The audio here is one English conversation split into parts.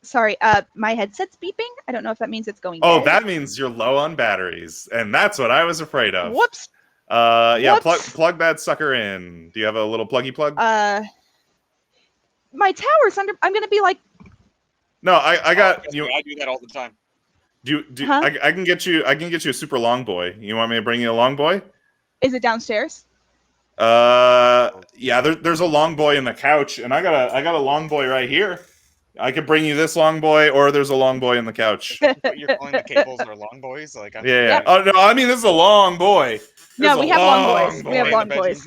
sorry. My headset's beeping. I don't know if that means it's going Oh, dead. that means you're low on batteries, and that's what I was afraid of. Whoops. Yeah, Whoops. plug that sucker in. Do you have a little pluggy plug? My tower's under. I'm gonna be like. No, I got you. I do that all the time. Huh? I can get you a super long boy. You want me to bring you a long boy? Is it downstairs? Yeah. There's a long boy in the couch, and I got a long boy right here. I could bring you this long boy, or there's a long boy in the couch. What you're calling the cables are long boys? Like Yeah. Oh no, I mean this is a long boy. No, we have long boys. We have long boys.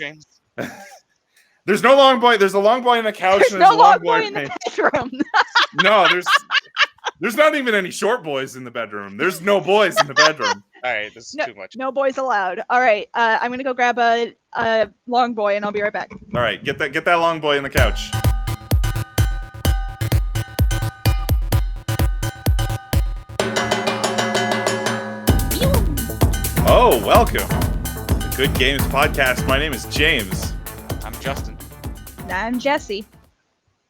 There's no long boy. There's a long boy in the couch. There's no long boy in the bedroom. No, there's not even any short boys in the bedroom. There's no boys in the bedroom. All right, this is too much. No boys allowed. All right, I'm gonna go grab a long boy, and I'll be right back. All right, get that long boy in the couch. Oh, welcome to the Good Games Podcast. My name is James. I'm Justin. I'm Jesse.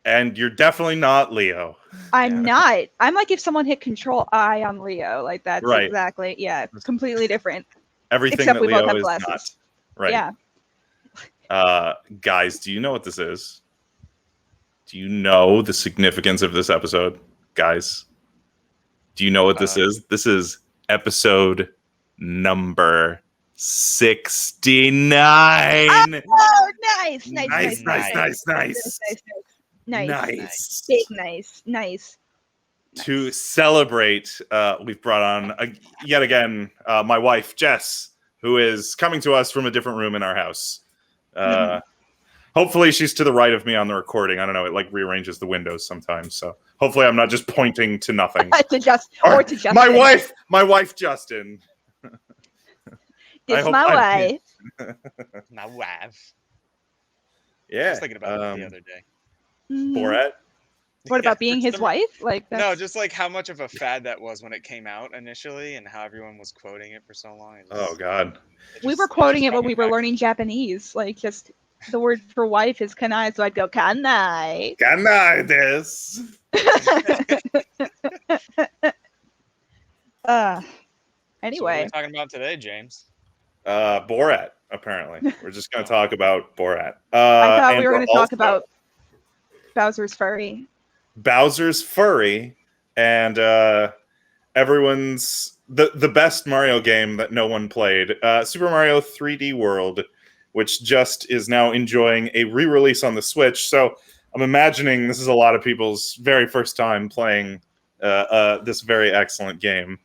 And you're definitely not Leo. I'm not. I'm like if someone hit Control-I on Leo. Like that's right. Exactly. Yeah, completely different. Everything Except that we Leo both have is glasses. not. Right. Yeah. Guys, do you know what this is? Do you know the significance of this episode? Guys, do you know what this is? This is episode number 69. Oh, nice. Nice. Big nice. To celebrate, we've brought on yet again my wife, Jess, who is coming to us from a different room in our house. Hopefully she's to the right of me on the recording. I don't know. It like rearranges the windows sometimes. So hopefully I'm not just pointing to nothing. to Justin. My wife, Justin. It's my wife. My wife. Yeah. I was thinking about it the other day. Borat. What about being his wife? Like that's... No, just like how much of a fad that was when it came out initially, and how everyone was quoting it for so long. Oh God. We were quoting it when we were learning Japanese. Like just the word for wife is kanai, so I'd go kanai. Kanai this. Anyway. So what are we talking about today, James? Borat, apparently. We're just going to talk about Borat. I thought we were going to talk about Bowser's Furry. Bowser's Furry, and everyone's the best Mario game that no one played, Super Mario 3D World, which just is now enjoying a re-release on the Switch. So I'm imagining this is a lot of people's very first time playing this very excellent game.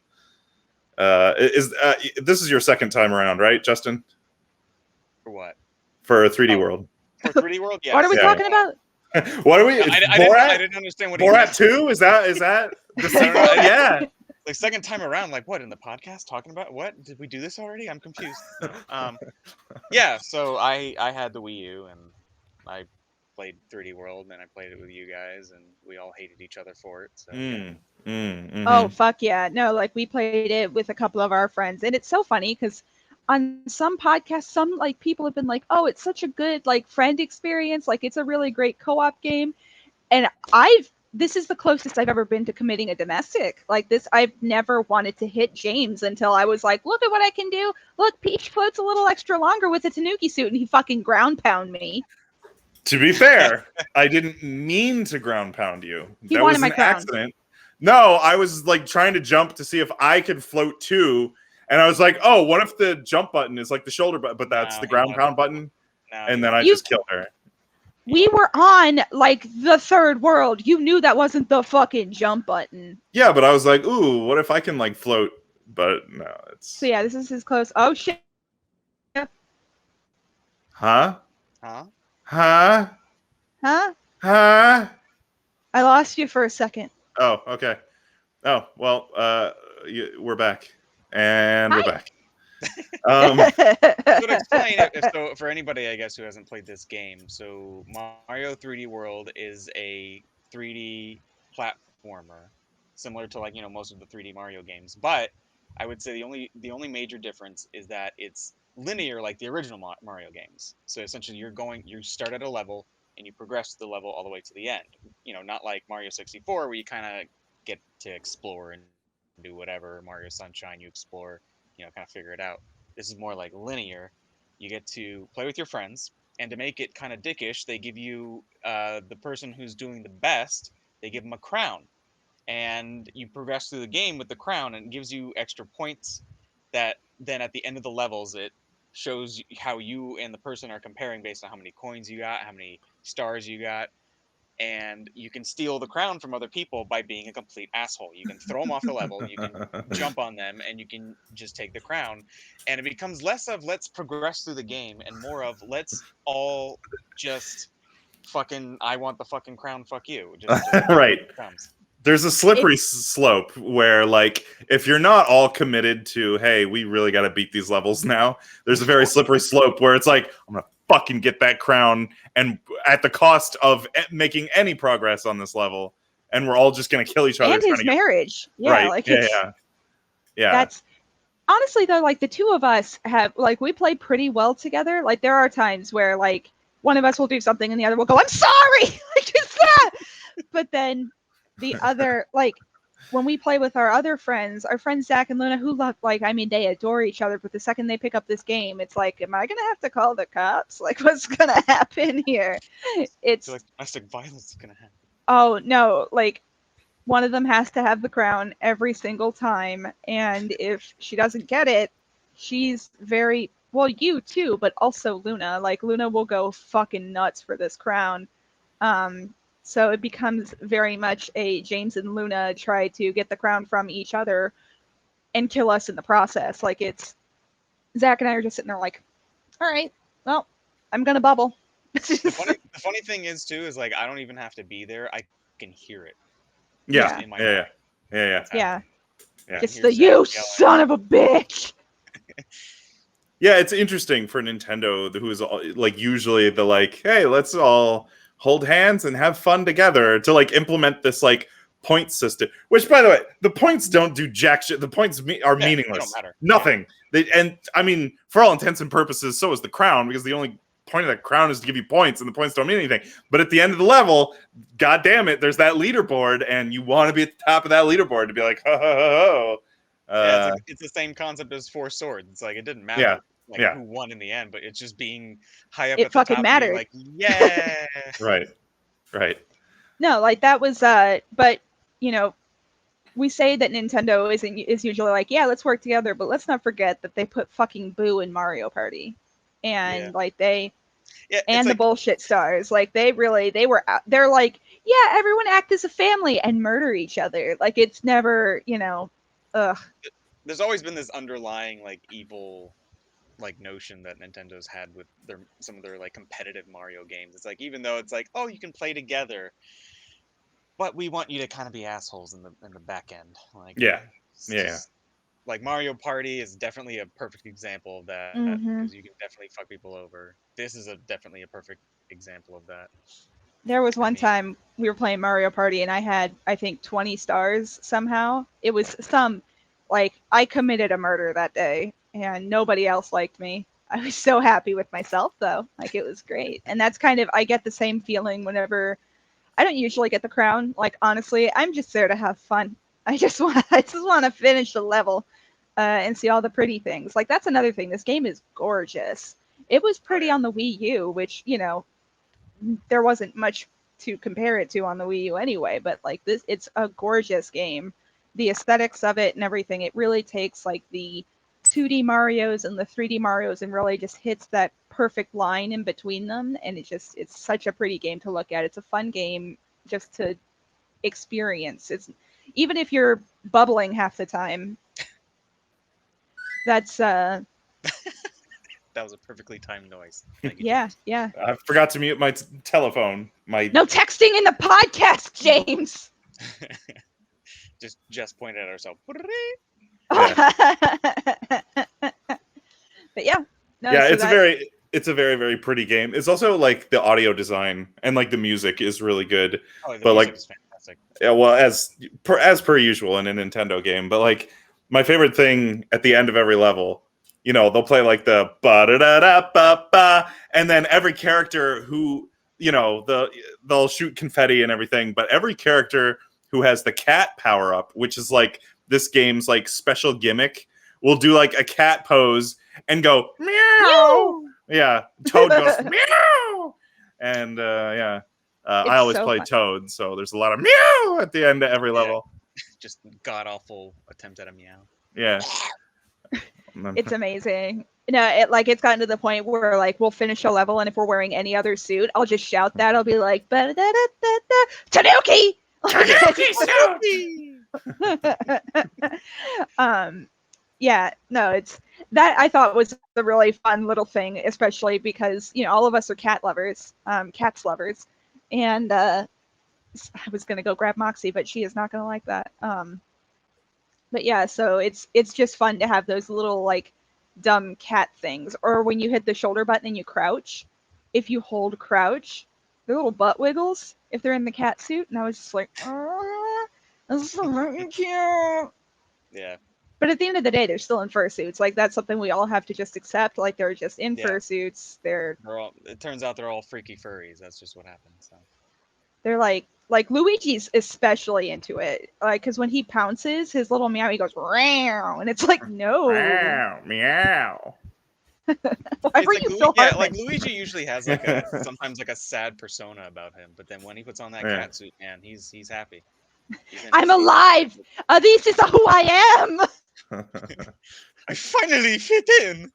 This is your second time around, right, Justin? For what? For 3D World. For 3D World, yeah. What are we talking about? What are we? I didn't understand what Borat 2? Is that the sequel? Yeah. Like second time around, like what in the podcast talking about? What did we do this already? I'm confused. Yeah. So I had the Wii U and I played 3D World, and I played it with you guys, and we all hated each other for it. So. Oh fuck yeah! No, like we played it with a couple of our friends, and it's so funny because on some podcasts, some like people have been like, "Oh, it's such a good like friend experience. Like it's a really great co-op game," and this is the closest I've ever been to committing a domestic. Like this, I've never wanted to hit James until I was like, "Look at what I can do! Look, Peach floats a little extra longer with a Tanuki suit," and he fucking ground pound me. To be fair, I didn't mean to ground pound you. That was an accident. No, I was like trying to jump to see if I could float too, and I was like, "Oh, what if the jump button is like the shoulder button, but that's the ground pound button?" And then I just killed her. We were on like the third world. You knew that wasn't the fucking jump button. Yeah, but I was like, "Ooh, what if I can like float?" But no, it's. So yeah, this is his close. Oh shit. Huh? I lost you for a second. Oh, okay. Oh, well, we're back. And Hi. We're back. So to explain it, so for anybody, I guess, who hasn't played this game, so Mario 3D World is a 3D platformer, similar to, like, you know, most of the 3D Mario games. But I would say the only major difference is that it's linear like the original Mario games. So essentially you start at a level, and you progress the level all the way to the end. You know, not like Mario 64 where you kind of get to explore and do whatever. Mario Sunshine, you explore, you know, kind of figure it out. This is more like linear. You get to play with your friends, and to make it kind of dickish, they give you the person who's doing the best. They give them a crown, and you progress through the game with the crown, and it gives you extra points. That then at the end of the levels, it shows how you and the person are comparing based on how many coins you got, how many stars you got, and you can steal the crown from other people by being a complete asshole. You can throw them off the level, you can jump on them, and you can just take the crown. And it becomes less of let's progress through the game and more of let's all just fucking I want the fucking crown, fuck you. Just Right. comes. There's a slippery slope where, like, if you're not all committed to, hey, we really got to beat these levels now, there's a very slippery slope where it's like, I'm going to fucking get that crown, and at the cost of making any progress on this level, and we're all just going to kill each other. And his marriage. Yeah, right. like yeah. That's honestly though, like the two of us have like we play pretty well together. Like there are times where like one of us will do something and the other will go, "I'm sorry," like just that. But then the other, like when we play with our other friends, our friends Zach and Luna, who love, like, I mean, they adore each other, but the second they pick up this game, it's like, am I gonna have to call the cops? Like, what's gonna happen here? It's like domestic violence is gonna happen. Oh no, like one of them has to have the crown every single time, and if she doesn't get it, she's very well, you too, but also Luna. Like Luna will go fucking nuts for this crown. So it becomes very much a James and Luna try to get the crown from each other and kill us in the process. Like it's Zach and I are just sitting there like, all right, well, I'm gonna bubble. The funny thing is too is like I don't even have to be there. I can hear it. Yeah. In my mind. Yeah. It's the you son of a bitch. Yeah, it's interesting for Nintendo, who is like usually the like, hey, let's all hold hands and have fun together, to like implement this like point system. Which, by the way, the points don't do jack shit. The points are meaningless. They don't matter. Nothing. Yeah. And I mean, for all intents and purposes, so is the crown, because the only point of that crown is to give you points, and the points don't mean anything. But at the end of the level, god damn it, there's that leaderboard, and you want to be at the top of that leaderboard to be like, ho ho ho ho. It's the same concept as Four Swords. It's like it didn't matter who won in the end, but it's just being high up at the top. Mattered. Like, yeah. Right. No, like that was but you know, we say that Nintendo is usually like, yeah, let's work together, but let's not forget that they put fucking Boo in Mario Party. And like they and the like, bullshit stars, like they're like, yeah, everyone act as a family and murder each other. Like it's never, you know, ugh. There's always been this underlying like evil like notion that Nintendo's had with some of their like competitive Mario games. It's like, even though it's like, oh, you can play together, but we want you to kind of be assholes in the back end. Like just, like Mario Party is definitely a perfect example of that, because you can definitely fuck people over. This is definitely a perfect example of that. There was one time we were playing Mario Party and I had, I think, 20 stars somehow. It was like, I committed a murder that day and nobody else liked me. I was so happy with myself though. Like it was great. And that's kind of, I get the same feeling whenever, I don't usually get the crown. Like honestly, I'm just there to have fun. I just want to finish the level and see all the pretty things. Like that's another thing. This game is gorgeous. It was pretty on the Wii U, which, you know, there wasn't much to compare it to on the Wii U anyway, but like this, it's a gorgeous game. The aesthetics of it and everything, it really takes like the 2D Marios and the 3D Marios and really just hits that perfect line in between them. And it's such a pretty game to look at. It's a fun game just to experience. It's even if you're bubbling half the time. That's that was a perfectly timed noise. Yeah. I forgot to mute my telephone. No texting in the podcast, James. just pointed at ourselves. But yeah. No, yeah, so it's a very, very pretty game. It's also like the audio design and like the music is really good. Oh, the but music like is fantastic. Yeah, well, as per usual in a Nintendo game, but like my favorite thing at the end of every level, you know, they'll play like the ba da da da ba ba, and then every character who they'll shoot confetti and everything, but every character who has the cat power up, which is like this game's like special gimmick, will do like a cat pose and go meow. Yeah, Toad goes meow, and I always play Toad, so there's a lot of meow at the end of every level. Just god awful attempt at a meow. Yeah, it's amazing. It's gotten to the point where like we'll finish a level, and if we're wearing any other suit, I'll just shout that. I'll be like, Tanuki! Tanuki! It's that I thought was a really fun little thing, especially because all of us are cats lovers, and I was gonna go grab Moxie, but she is not gonna like that. But yeah, so it's just fun to have those little like dumb cat things, or when you hit the shoulder button and you crouch, if you hold crouch, their little butt wiggles if they're in the cat suit, and I was just like, oh, this is so very cute. Yeah. But at the end of the day, they're still in fursuits. Like that's something we all have to just accept. Like they're just in fursuits. It turns out they're all freaky furries. That's just what happens. So. They're like Luigi's especially into it, like because when he pounces, his little meow, he goes meow, and it's like no meow. Why are you so hard? Like Luigi usually has like sometimes like a sad persona about him, but then when he puts on that cat suit, man, he's happy. I'm alive. This is who I am. I finally fit in.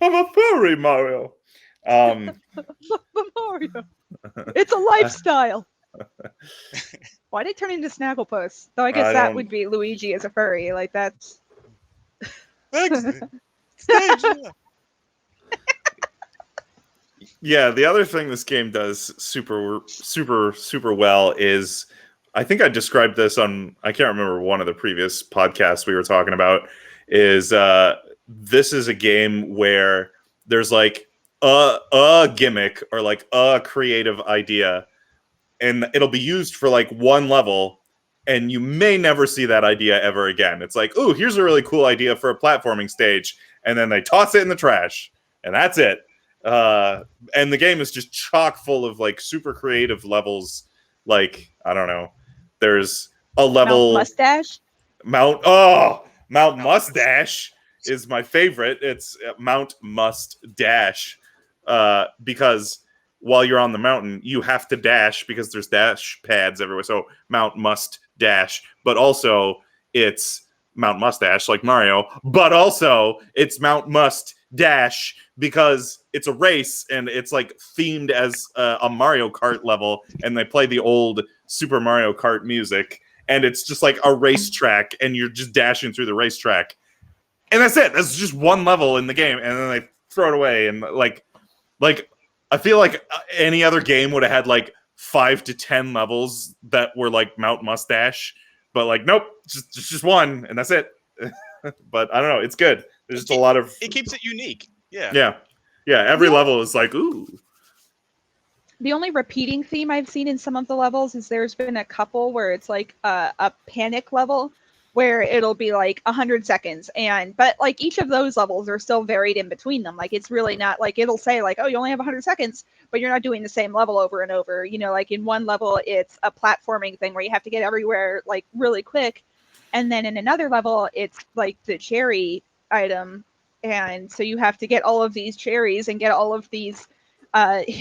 I'm a furry, Mario. Mario. It's a lifestyle. Why did it turn into Snagglepuss? Though I guess that would be Luigi as a furry. Like that's. Yeah, the other thing this game does super well is, I think I described this on, I can't remember one of the previous podcasts we were talking about, is this is a game where there's like a gimmick or like a creative idea, and it'll be used for like one level, and you may never see that idea ever again. It's like, ooh, here's a really cool idea for a platforming stage, and then they toss it in the trash, and that's it. And the game is just chock full of like super creative levels. Like, I don't know, there's a level Mount Mustache is my favorite. It's Mount Must Dash, because while you're on the mountain, you have to dash because there's dash pads everywhere. So Mount Must Dash, but also it's Mount Mustache like Mario, but also it's Mount Must Dash because it's a race and it's like themed as a Mario Kart level, and they play the old Super Mario Kart music, and it's just like a racetrack, and you're just dashing through the racetrack, and that's it. That's just one level in the game, and then they throw it away. And like I feel like any other game would have had like 5 to 10 levels that were like Mount Mustache, but like nope, just one, and that's it. But I don't know, it's good. There's just a lot of. It keeps it unique. Yeah. Every level is like ooh. The only repeating theme I've seen in some of the levels is there's been a couple where it's like a panic level where it'll be like 100 seconds, but like each of those levels are still varied in between them. Like it's really not like it'll say like, oh, you only have 100 seconds, but you're not doing the same level over and over. Like in one level it's a platforming thing where you have to get everywhere like really quick, and then in another level it's like the cherry item, and so you have to get all of these cherries and get all of these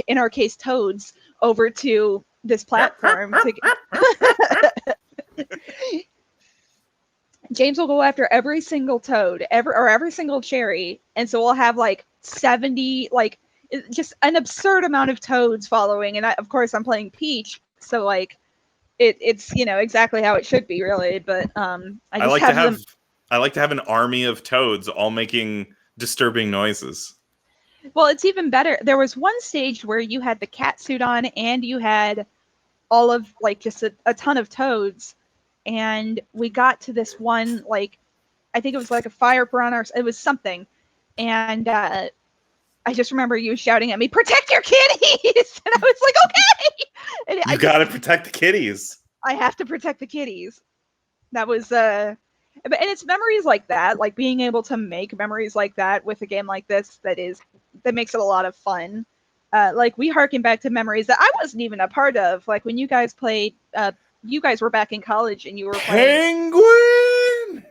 in our case toads over to this platform to James will go after every single toad every single cherry, and so we'll have like 70, like just an absurd amount of toads following, and of course I'm playing Peach, so like it's exactly how it should be really, but I like to have an army of toads all making disturbing noises. Well, it's even better. There was one stage where you had the cat suit on and you had all of like just a ton of toads, and we got to this one, like I think it was like a fire piranha, it was something, and I just remember you shouting at me, "Protect your kitties!" And I was like, "Okay." And you gotta protect the kitties. I have to protect the kitties. That was and it's memories like that, like being able to make memories like that with a game like this that makes it a lot of fun. like we harken back to memories that I wasn't even a part of. Like when you guys played, you guys were back in college and you were playing Penguin.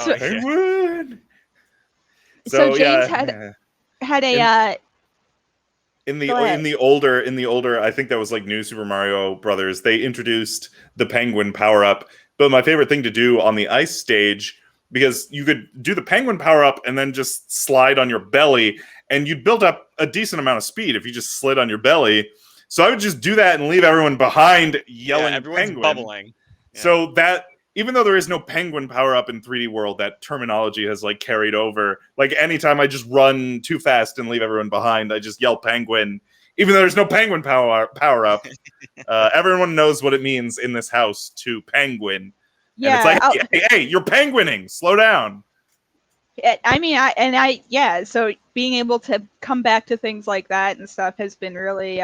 So- Penguin. So James yeah, had a in Go ahead. the older, I think that was like New Super Mario Brothers. They introduced the penguin power up. But my favorite thing to do on the ice stage, because you could do the penguin power up and then just slide on your belly, and you'd build up a decent amount of speed if you just slid on your belly. So I would just do that and leave everyone behind yelling everyone's penguin. bubbling. Yeah. So that, even though there is no penguin power up in 3D World, that terminology has like carried over. Like anytime I just run too fast and leave everyone behind, I just yell penguin, even though there's no penguin power up. Everyone knows what it means in this house to penguin. Yeah, and it's like, hey, you're penguining. Slow down. I mean, yeah. So being able to come back to things like that and stuff has been really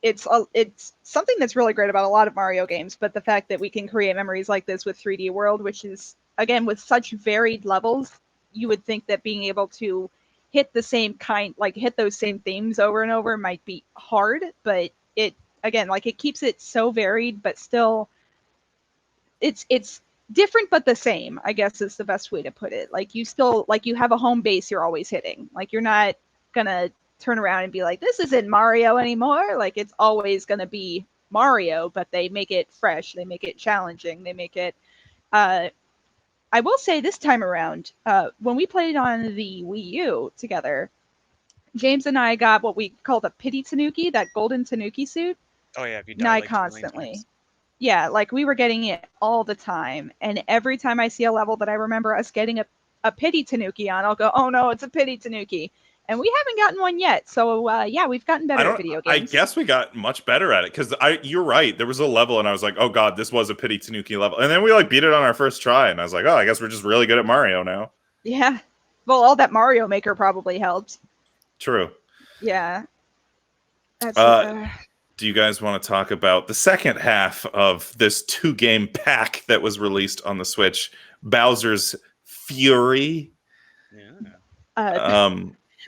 it's something that's really great about a lot of Mario games. But the fact that we can create memories like this with 3D World, which is again with such varied levels, you would think that being able to hit the same hit those same themes over and over might be hard, but it again, like it keeps it so varied, but still it's different but the same, I guess is the best way to put it. Like you still, like you have a home base you're always hitting. Like you're not gonna turn around and be like, this isn't Mario anymore. Like it's always gonna be Mario, but they make it fresh, they make it challenging, they make it I will say this time around, when we played on the Wii U together, James and I got what we called a pity Tanuki, that golden Tanuki suit. Oh yeah, if you And die I like 2 million constantly. times. Yeah, like we were getting it all the time. And every time I see a level that I remember us getting a pity Tanuki on, I'll go, oh no, it's a pity Tanuki. And we haven't gotten one yet. So yeah, we've gotten better at video I games. guess we got much better at it, because you're right. There was a level and I was like, oh god, this was a pity Tanuki level. And then we like beat it on our first try, and I was like, oh, I guess we're just really good at Mario now. Yeah. Well, all that Mario Maker probably helped. True. Yeah. That's do you guys want to talk about the second half of this 2-game pack that was released on the Switch, Bowser's Fury? Yeah.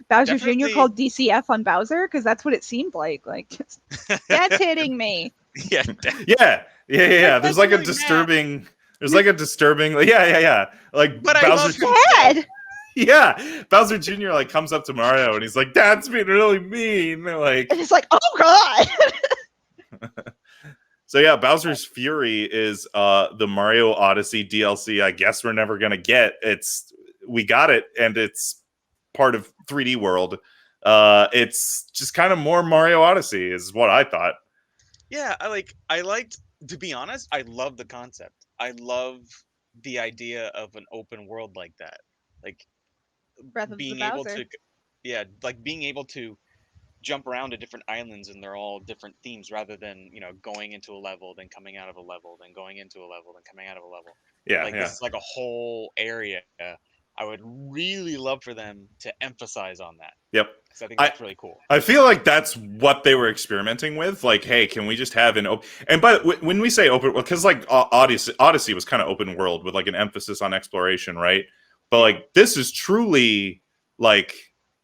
Bowser Definitely. Jr. called DCF on Bowser? Because that's what it seemed like. Like, that's hitting me. Yeah. Yeah. There's like a really disturbing. There's like a disturbing. Yeah. Like But Bowser. Dad! Yeah, Bowser Jr. like comes up to Mario and he's like, "Dad's being really mean." Like, and it's like, oh god. So yeah, Bowser's Fury is the Mario Odyssey DLC. I guess we're never gonna get. We got it, and it's part of 3D World. It's just kind of more Mario Odyssey, is what I thought. Yeah, I liked, to be honest, I love the concept. I love the idea of an open world like that. Like Breath of being the able Bowser. to like being able to jump around to different islands and they're all different themes, rather than going into a level, then coming out of a level, then going into a level, then coming out of a level. Yeah, This is like a whole area. I would really love for them to emphasize on that. Yep. Because I think that's really cool. I feel like that's what they were experimenting with. Like, hey, can we just have an open? And but when we say open, because like Odyssey was kind of open world with like an emphasis on exploration, right? But like this is truly like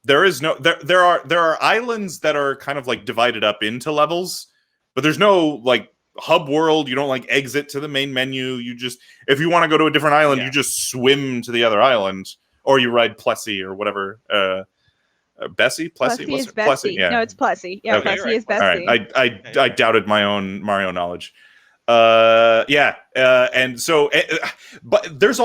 there are islands that are kind of like divided up into levels, but there's no like hub world. You don't like exit to the main menu. You just, if you want to go to a different island, you just swim to the other island, or you ride Plessy or whatever. Bessie? Plessy? Plessy is Plessy? Bessie. Yeah. No, it's Plessy. Yeah, Okay. Plessy is All Bessie. right. I doubted my own Mario knowledge. And so, but there's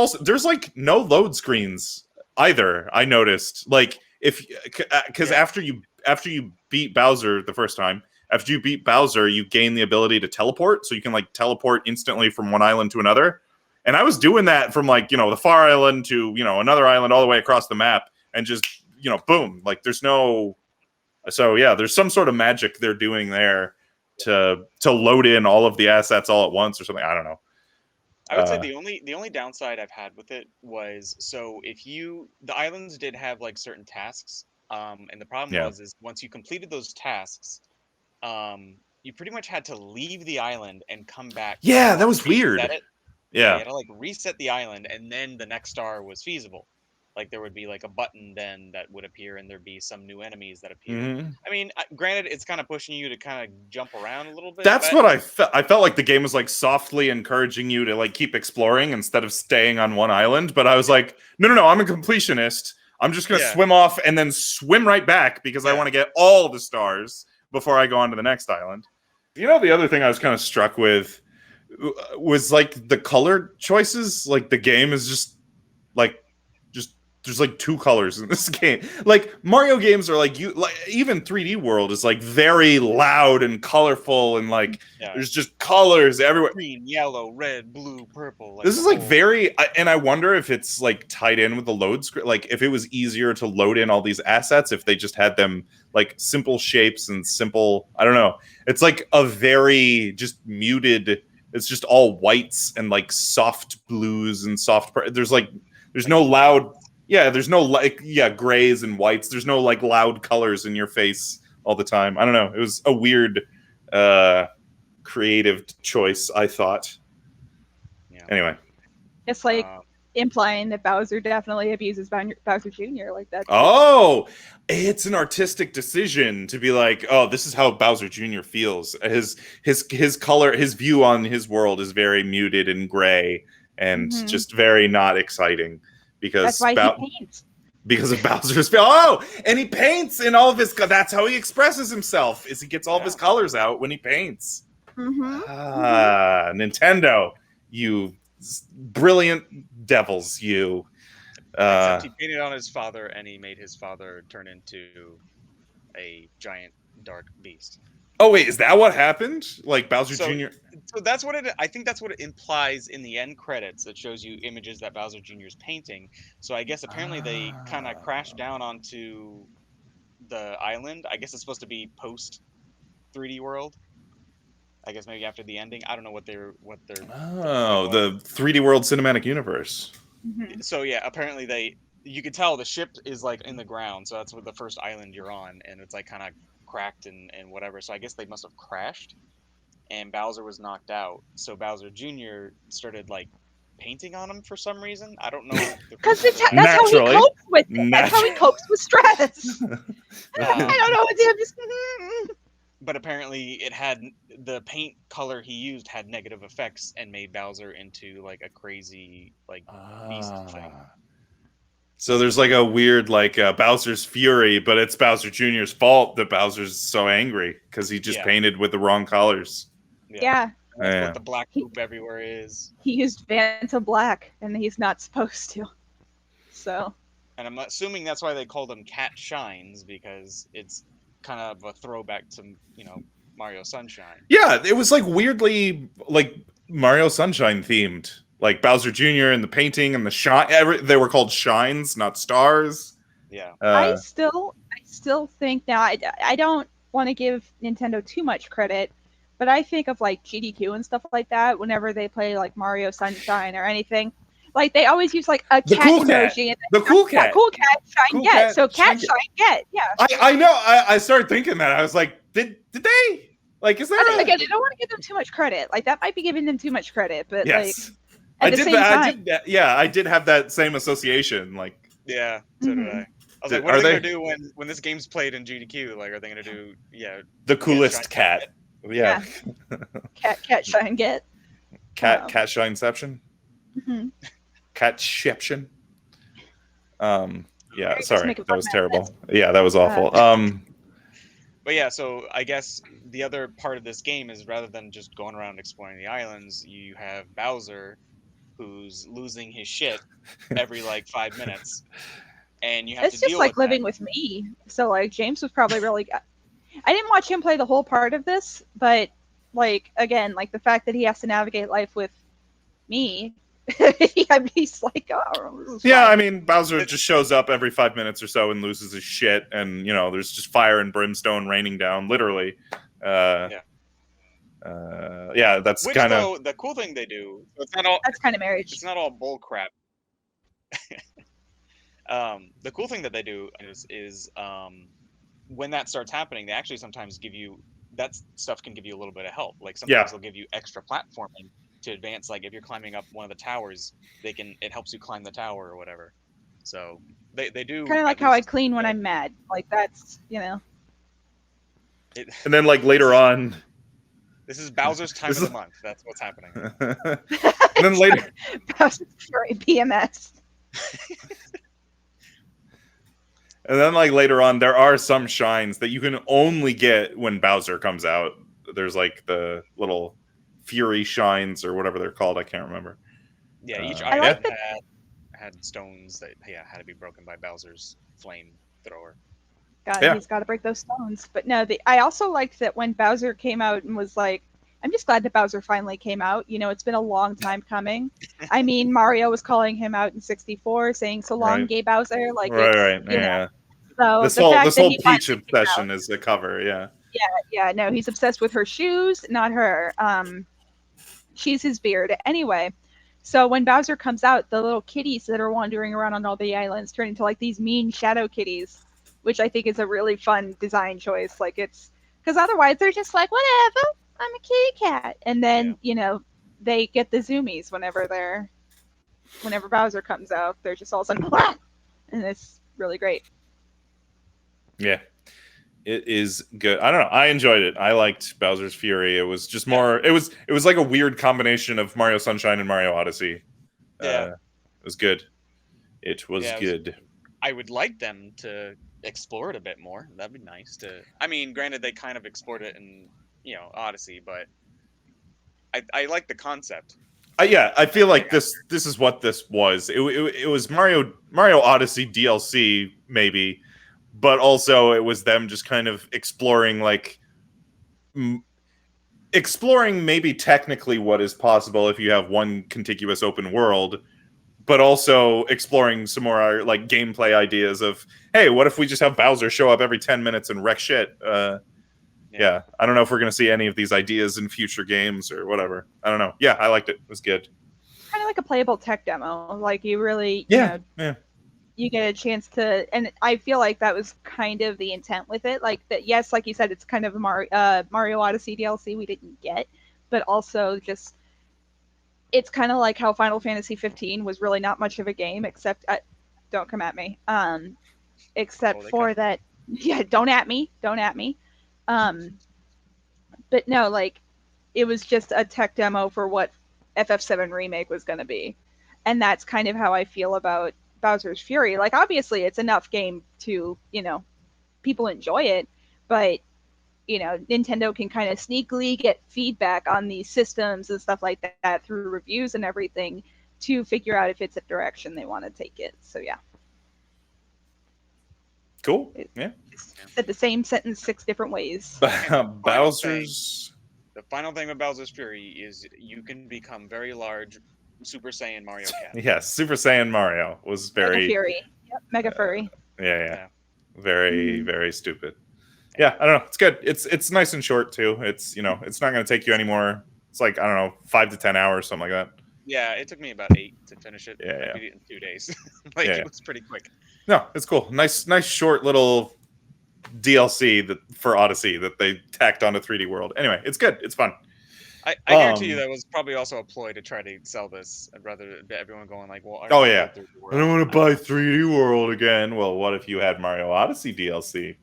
like no load screens either. I noticed, like, because after you beat Bowser the first time, after you beat Bowser, you gain the ability to teleport, so you can like teleport instantly from one island to another. And I was doing that from like the far island to another island all the way across the map, and just boom, like there's no. So yeah, there's some sort of magic they're doing there to load in all of the assets all at once or something. I don't know. I would say the only downside I've had with it was, so the islands did have like certain tasks, and the problem is once you completed those tasks, you pretty much had to leave the island and come back. Yeah, that was weird. You had to like reset the island, and then the next star was feasible. Like there would be like a button then that would appear, and there'd be some new enemies that appear. Mm-hmm. I mean, granted, it's kind of pushing you to kind of jump around a little bit. That's but what I felt. I felt like the game was like softly encouraging you to like keep exploring instead of staying on one island. But I was like, no, I'm a completionist. I'm just gonna swim off and then swim right back because I want to get all the stars before I go on to the next island. You know, the other thing I was kind of struck with was like the color choices. Like the game is just there's like two colors in this game. Like Mario games are like even 3D World is like very loud and colorful and like there's just colors everywhere. Green, yellow, red, blue, purple. Like this is like very, and I wonder if it's like tied in with the load screen. Like if it was easier to load in all these assets if they just had them like simple shapes and simple. I don't know. It's like a very just muted. It's just all whites and like soft blues and soft. There's no loud. Yeah, there's no grays and whites. There's no like loud colors in your face all the time. I don't know. It was a weird creative choice, I thought. Yeah. Anyway. It's like implying that Bowser definitely abuses Bowser Jr. like that. Oh, it's an artistic decision to be like, oh, this is how Bowser Jr. feels. His color, his view on his world is very muted and gray and just very not exciting. Because that's why he paints. Because of Bowser's and he paints in all of his. That's how he expresses himself. Is he gets all of his colors out when he paints. Nintendo, you brilliant devils, you. Except he painted on his father, and he made his father turn into a giant dark beast. Oh wait, is that what happened? Like Bowser Jr. So that's what it. I think that's what it implies in the end credits. It shows you images that Bowser Jr. is painting. So I guess apparently they kind of crashed down onto the island. I guess it's supposed to be post 3D World. I guess maybe after the ending. I don't know what they're. The 3D World cinematic universe. So yeah, apparently you could tell the ship is like in the ground. So that's what the first island you're on, and it's like kind of cracked and whatever. So I guess they must have crashed. And Bowser was knocked out, so Bowser Jr. started like painting on him for some reason. I don't know. Because that's how he copes with it. That's how he copes with stress. I don't know what to just. But apparently, it had the paint color he used had negative effects and made Bowser into like a crazy like beast thing. So there's like a weird like Bowser's fury, but it's Bowser Jr.'s fault that Bowser's so angry because he just painted with the wrong colors. Yeah. That's what the black poop everywhere is. He used Vanta Black, and he's not supposed to. So. And I'm assuming that's why they called him Cat Shines, because it's kind of a throwback to, Mario Sunshine. Yeah, it was like weirdly like Mario Sunshine themed. Like Bowser Jr. and the painting and the shine. They were called shines, not stars. Yeah. I still think now. I don't want to give Nintendo too much credit, but I think of like GDQ and stuff like that whenever they play like Mario Sunshine or anything. Like they always use like a cat emoji. And the cool cat. Cool cat, shine get. So cat, shine get. Yeah. I know. I started thinking that. I was like, did they? Like, is there again, I don't want to give them too much credit. Like that might be giving them too much credit, but yes. At the same time. I did have that same association. Like, yeah, so did I. I was like, what are they gonna do when this game's played in GDQ? Like, are they gonna do the coolest cat? Yeah. Cat shine get. Cat shineception. Catshiption. Yeah, sorry, that was terrible. Yeah, that was awful. But yeah, so I guess the other part of this game is rather than just going around exploring the islands, you have Bowser, who's losing his shit every like 5 minutes, and you have to deal with It's just like living with me. So like James was probably really. I didn't watch him play the whole part of this, but like again, like the fact that he has to navigate life with me. He's like, oh. Yeah, I mean, Bowser just shows up every 5 minutes or so and loses his shit, and there's just fire and brimstone raining down, literally. Yeah, that's kind of the cool thing they do. So it's not all. That's kind of marriage. It's not all bull crap. The cool thing that they do is when that starts happening, they actually sometimes give you that stuff can give you a little bit of help. Like sometimes they'll give you extra platforming to advance. Like if you're climbing up one of the towers, it helps you climb the tower or whatever. So they do Kind of like how I clean when I'm mad. Like that's It, And then like later on, this is Bowser's time of the month. That's what's happening. And then later, Bowser's Fury PMS. And then like later on, there are some shines that you can only get when Bowser comes out. There's like the little Fury shines or whatever they're called. I can't remember. Yeah, each I like item had stones that had to be broken by Bowser's flamethrower. God, Yeah. he's got to break those stones. But no, I also liked that when Bowser came out and was like, I'm just glad that Bowser finally came out. You know, it's been a long time coming. I mean, Mario was calling him out in 64, saying "So long, Right. gay Bowser." Like, Right. you Yeah. know, so This the whole fact this that whole he Peach finally came obsession out, is the cover. Yeah. yeah, no, he's obsessed with her shoes, not her. She's his beard. Anyway, so when Bowser comes out, the little kitties that are wandering around on all the islands turn into like these mean shadow kitties, which I think is a really fun design choice. Like it's because otherwise they're just like, whatever, I'm a kitty cat, and then they get the zoomies whenever Bowser comes out. They're just all of a sudden, and it's really great. Yeah. It is good. I don't know. I enjoyed it. I liked Bowser's Fury. It was just more. It was like a weird combination of Mario Sunshine and Mario Odyssey. Yeah. It was good. It was good. I would like them to explore it a bit more. That'd be nice to. I mean, granted, they kind of explored it in Odyssey, but I like the concept. I feel like this is what this was. It was Mario Odyssey DLC maybe, but also it was them just kind of exploring exploring maybe technically what is possible if you have one contiguous open world, but also exploring some more like gameplay ideas of, hey, what if we just have Bowser show up every 10 minutes and wreck shit? Yeah, I don't know if we're going to see any of these ideas in future games or whatever. I don't know. Yeah, I liked it. It was good. Kind of like a playable tech demo. Like you really, you get a chance to, and I feel like that was kind of the intent with it. Like that, yes, like you said, it's kind of a Mario Odyssey DLC we didn't get, but also just it's kind of like how Final Fantasy 15 was really not much of a game, except don't come at me. Except for that, don't at me. But no, like it was just a tech demo for what FF7 Remake was going to be, and that's kind of how I feel about Bowser's Fury. Like obviously it's enough game to people enjoy it, but Nintendo can kind of sneakily get feedback on these systems and stuff like that through reviews and everything to figure out if it's a direction they want to take it. So yeah. Cool. Yeah. Said the same sentence 6 different ways. Bowser's. The final thing with Bowser's Fury is you can become very large Super Saiyan Mario Cat. Yes, Super Saiyan Mario was very Mega Fury. Yep, Mega Furry. Yeah. Very, very stupid. Yeah, I don't know. It's good. It's nice and short too. It's it's not going to take you anymore. It's like, I don't know, 5 to 10 hours, something like that. Yeah, it took me about 8 to finish it. Yeah, I beat it in 2 days. It was pretty quick. No, it's cool. Nice short little DLC for Odyssey that they tacked onto 3D World. Anyway, it's good. It's fun. I guarantee you that was probably also a ploy to try to sell this. I'd rather everyone going like, well, I don't want to buy 3D World again. Well, what if you had Mario Odyssey DLC?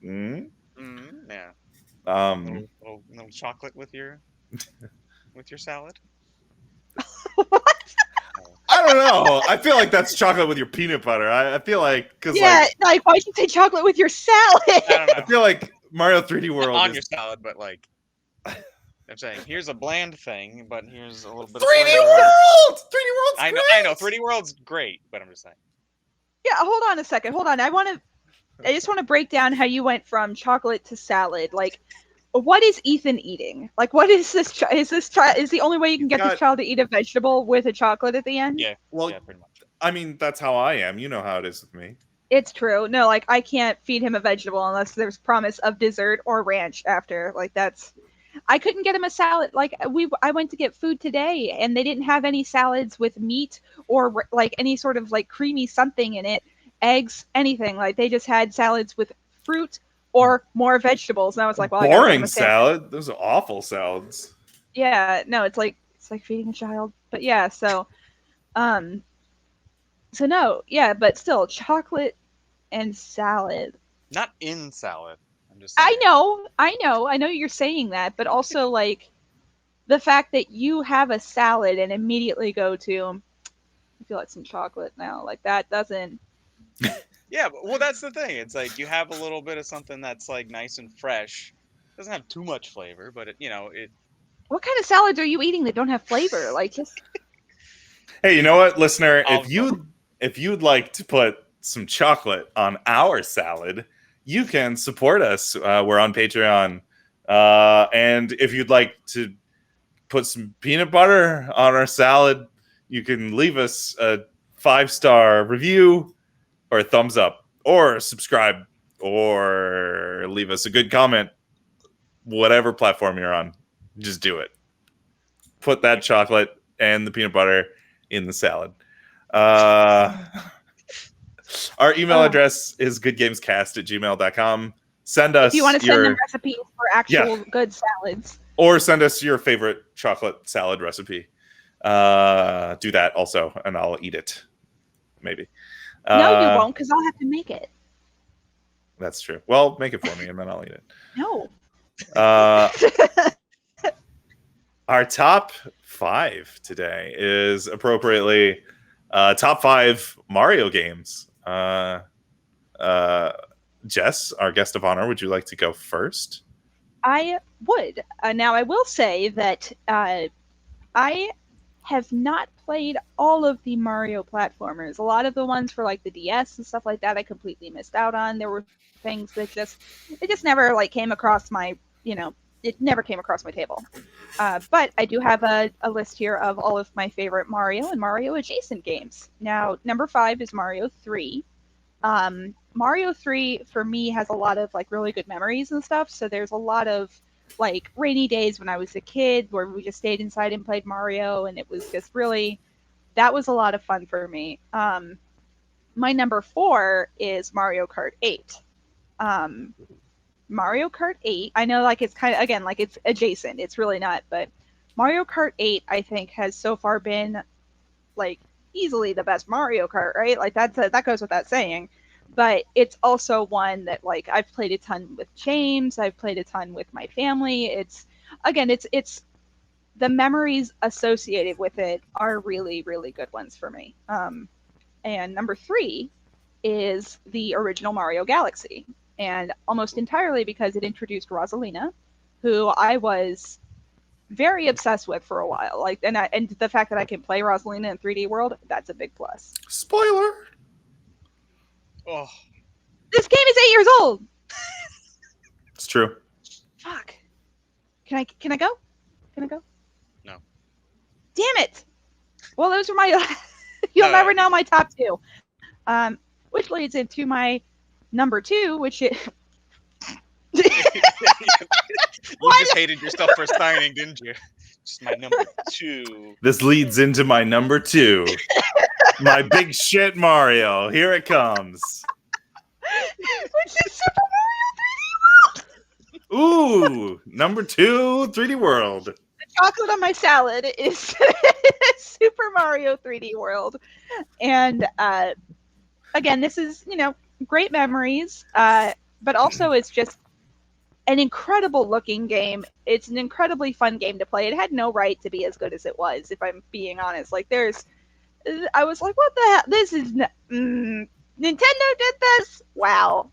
Yeah. Little chocolate with your salad. What? I don't know. I feel like that's chocolate with your peanut butter. I feel like because like why'd you say chocolate with your salad? I don't know. I feel like Mario 3D World on your salad, but like I'm saying, here's a bland thing, but here's a little bit 3D World. 3D World's I know 3D World's great, but I'm just saying. Yeah, hold on a second. Hold on. I just want to break down how you went from chocolate to salad. Like, what is Ethan eating? Like, what is this? Is the only way you can get this child to eat a vegetable with a chocolate at the end? Yeah. Well, yeah, pretty much. I mean, that's how I am. You know how it is with me. It's true. No, like I can't feed him a vegetable unless there's promise of dessert or ranch after. Like that's. I couldn't get him a salad. Like I went to get food today, and they didn't have any salads with meat or like any sort of like creamy something in it, eggs, anything. Like they just had salads with fruit or more vegetables. And I was like, well, boring salad. Those are awful salads. Yeah, no, it's like feeding a child. But yeah, so, So no, yeah, but still, chocolate and salad. Not in salad. I'm just I saying. know, I know you're saying that, but also like the fact that you have a salad and immediately go to, I feel like some chocolate now. Like that doesn't. Yeah, well, that's the thing. It's like you have a little bit of something that's like nice and fresh. Doesn't have too much flavor, but it. What kind of salads are you eating that don't have flavor? Like just. Hey, you know what, listener? All of them. If you'd like to put some chocolate on our salad, you can support us. We're on Patreon, and if you'd like to put some peanut butter on our salad, you can leave us a 5-star review or a thumbs up, or subscribe, or leave us a good comment. Whatever platform you're on, just do it. Put that chocolate and the peanut butter in the salad. Uh, our email address is goodgamescast@gmail.com. Send If you want us to send them your recipes for actual good salads. or send us your favorite chocolate salad recipe. Do that also, and I'll eat it. Maybe. No, you won't, because I'll have to make it. That's true. Well, make it for me, and then I'll eat it. No. Our top 5 today is appropriately top 5 Mario games. Jess, our guest of honor, would you like to go first? I would. Now, I will say that I have not played all of the Mario platformers. A lot of the ones for like the DS and stuff like that, I completely missed out on. There were things that just never like came across my, it never came across my table. But I do have a list here of all of my favorite Mario and Mario adjacent games. Now, number 5 is Mario 3. Mario 3 for me has a lot of like really good memories and stuff. So there's a lot of like rainy days when I was a kid where we just stayed inside and played Mario, and it was just really, that was a lot of fun for me. My number 4 is Mario Kart 8. Mario Kart 8, I know like it's kind of, again, like it's adjacent. It's really not, but Mario Kart 8 I think has so far been like easily the best Mario Kart, right? Like that goes without saying. But it's also one that like I've played a ton with James, I've played a ton with my family. It's the memories associated with it are really, really good ones for me. And number 3 is the original Mario Galaxy, and almost entirely because it introduced Rosalina, who I was very obsessed with for a while. Like, and the fact that I can play Rosalina in 3D World, that's a big plus. Spoiler. Oh, this game is 8 years old. It's true. Fuck. Can I go? Can I go? No. Damn it. Well, those are my. You'll never know my top 2. Which leads into my number 2, which is. You just hated yourself for signing, didn't you? Just my number 2. This leads into my number 2. My big shit Mario. Here it comes. Which is Super Mario 3D World. Ooh, number 2, 3D World. The chocolate on my salad is Super Mario 3D World. And again, this is, great memories, but also it's just an incredible looking game. It's an incredibly fun game to play. It had no right to be as good as it was, if I'm being honest. Like I was like, what the hell? This is Nintendo did this. Wow.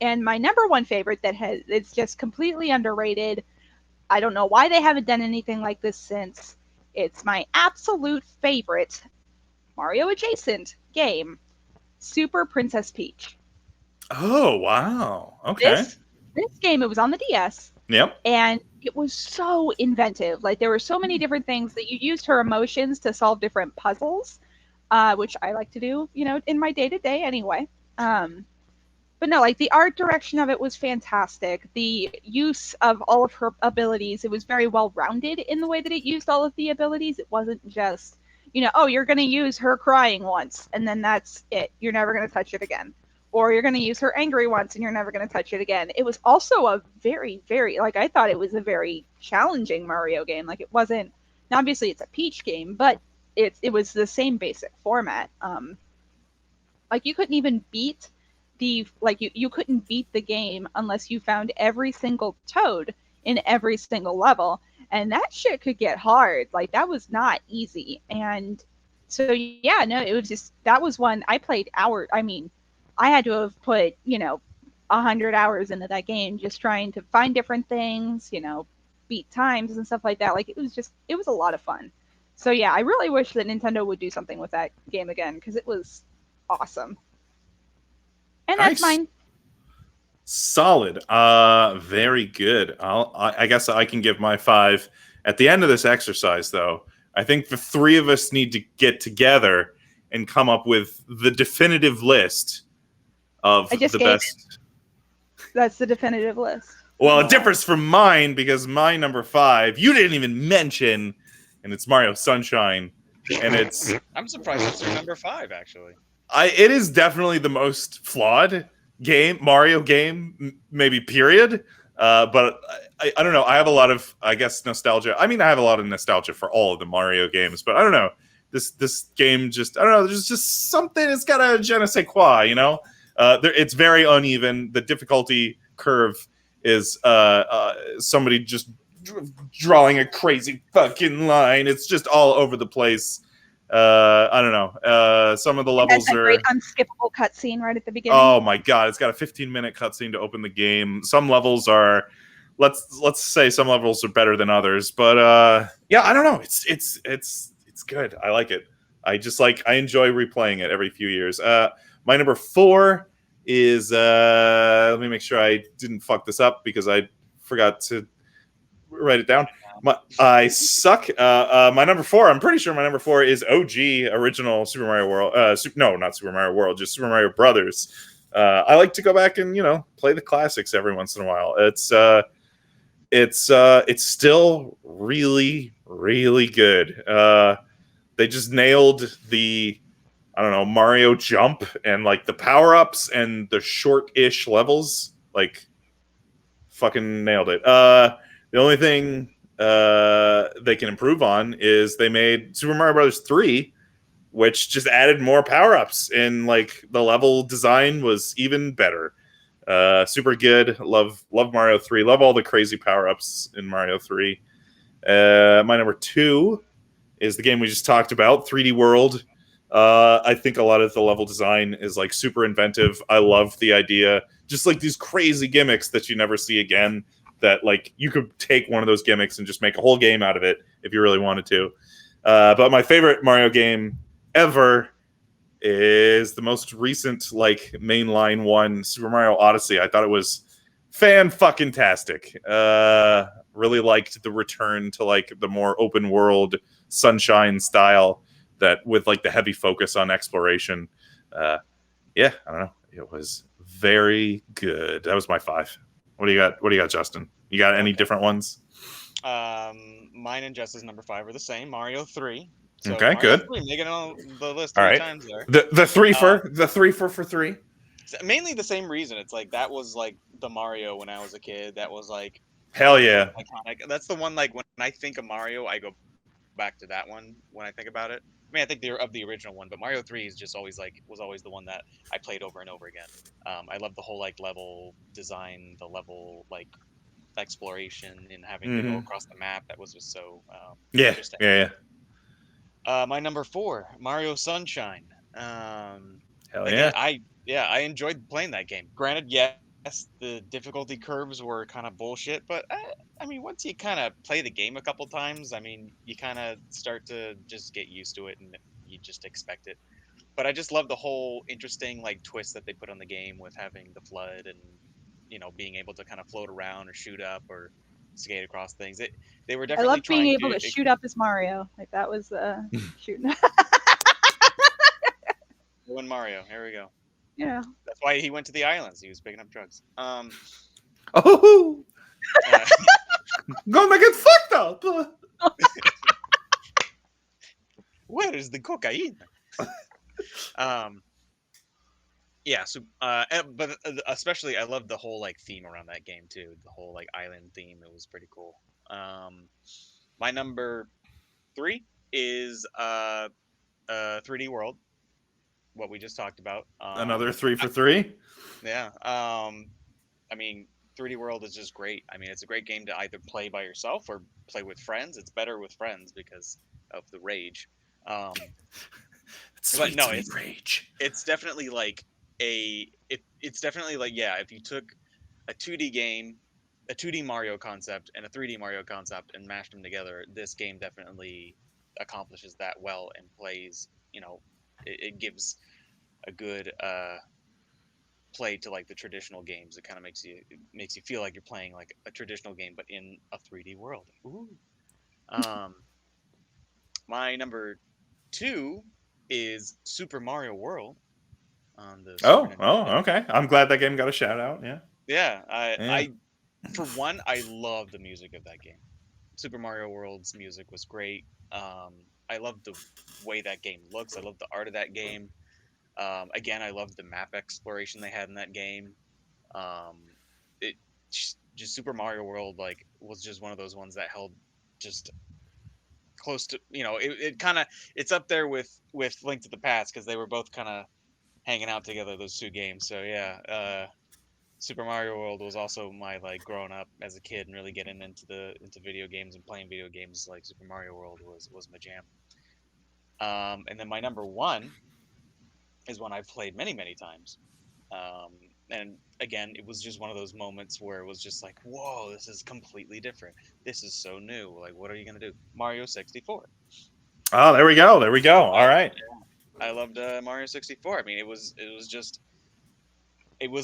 And my number 1 favorite it's just completely underrated. I don't know why they haven't done anything like this since. It's my absolute favorite Mario adjacent game, Super Princess Peach. Oh, wow. Okay. This game, it was on the DS. Yep. And it was so inventive. Like, there were so many different things that you used her emotions to solve different puzzles, which I like to do, in my day-to-day anyway. But no, like, the art direction of it was fantastic. The use of all of her abilities, it was very well-rounded in the way that it used all of the abilities. It wasn't just, you're going to use her crying once, and then that's it. You're never going to touch it again. Or you're going to use her angry once, and you're never going to touch it again. It was also a very, very, like, I thought it was a very challenging Mario game. Like, it wasn't, obviously it's a Peach game, but it was the same basic format. Like you couldn't even beat you couldn't beat the game unless you found every single toad in every single level, and that shit could get hard. Like that was not easy. And so yeah, no, it was just that was one I played hours. I mean, I had to have put 100 hours into that game just trying to find different things, beat times and stuff like that. Like it was a lot of fun. So yeah, I really wish that Nintendo would do something with that game again because it was awesome. And that's Nice. mine. Solid. Very good. I guess I can give my 5 at the end of this exercise, though. I think the 3 of us need to get together and come up with the definitive list of the best. That's the definitive list. Well, it differs from mine because my number 5 you didn't even mention, and it's Mario Sunshine, and it's. I'm surprised it's your number 5, actually. It is definitely the most flawed Mario game, maybe period. But I don't know. I have a lot of, I guess, nostalgia. I mean, I have a lot of nostalgia for all of the Mario games, but I don't know. This game just, I don't know. There's just something. It's got a je ne sais quoi, it's very uneven. The difficulty curve is somebody just drawing a crazy fucking line. It's just all over the place. I don't know. Some of the levels are great unskippable cutscene right at the beginning. Oh my god, it's got a 15-minute cutscene to open the game. Some levels are, let's say, some levels are better than others. But yeah, I don't know. It's good. I like it. I enjoy replaying it every few years. My number 4 is let me make sure I didn't fuck this up because I forgot to write it down. I suck. My number 4, I'm pretty sure my number 4 is OG original Super Mario World. No, not Super Mario World, just Super Mario Brothers. I like to go back and play the classics every once in a while. It's still really, really good. They just nailed the, I don't know, Mario jump and like the power ups and the short-ish levels. Like, fucking nailed it. The only thing they can improve on is they made Super Mario Brothers 3, which just added more power-ups, and like the level design was even better. Super good. Love Mario 3. Love all the crazy power-ups in Mario 3. My number 2 is the game we just talked about, 3D World. I think a lot of the level design is like super inventive. I love the idea, just like these crazy gimmicks that you never see again, that like you could take one of those gimmicks and just make a whole game out of it if you really wanted to. But my favorite Mario game ever is the most recent like mainline one, Super Mario Odyssey. I thought it was fan-fucking-tastic. Really liked the return to like the more open world Sunshine style, that with like the heavy focus on exploration. Yeah, I don't know. It was very good. That was my 5. What do you got, Justin? You got any different ones? Mine and Jess's number 5 are the same. Mario 3. So okay, Mario good. 3, making it on the list all 3 right. times there. The 3 for 3. Mainly the same reason. It's like that was like the Mario when I was a kid. That was like hell yeah, iconic. That's the one, like when I think of Mario, I go back to that one when I think about it. I mean, I think they're of the original one, but Mario 3 is just always was always the one that I played over and over again. I love the whole like level design, the level like exploration, and having to go across the map. That was just so interesting. Yeah. My number 4, Mario Sunshine. Hell again, yeah. I enjoyed playing that game. Granted, yes, the difficulty curves were kind of bullshit, but I mean, once you kind of play the game a couple times, I mean, you kind of start to just get used to it and you just expect it. But I just love the whole interesting like twist that they put on the game with having the flood and being able to kind of float around or shoot up or skate across things. They were definitely. I love being able to shoot up as Mario. Like that was shooting. When Mario, here we go. Yeah. That's why he went to the islands. He was picking up drugs. Oh, gonna get fucked up. Where is the cocaine? Yeah. So, but especially, I love the whole like theme around that game too. The whole like island theme. It was pretty cool. My number 3 is 3D World, what we just talked about. Another 3 for 3. Yeah. I mean, 3D World is just great. I mean, it's a great game to either play by yourself or play with friends. It's better with friends because of the rage. Um, but no, it's definitely like it's definitely like, yeah, if you took a 2D game, a 2D Mario concept and a 3D Mario concept and mashed them together, this game definitely accomplishes that well and plays, it gives a good play to like the traditional games. It kind of makes you feel like you're playing like a traditional game but in a 3D world. Ooh. Um my number 2 is Super Mario World on the Super Nintendo. Okay. I'm glad that game got a shout out. Yeah. Yeah, Yeah. I for one, I love the music of that game. Super Mario World's music was great. I love the way that game looks. I love the art of that game. Again, I love the map exploration they had in that game. Um, it just Super Mario World like was just one of those ones that held just close to, it kind of, it's up there with Link to the Past because they were both kind of hanging out together, those two games. So yeah, Super Mario World was also my like growing up as a kid and really getting into video games and playing video games. Like Super Mario World was my jam. And then my number 1 is one I've played many times. Um, and again, it was just one of those moments where it was just like, whoa, this is completely different. This is so new. Like, what are you gonna do? Mario 64. Oh, there we go. There we go. All right. I loved Mario 64. I mean, it was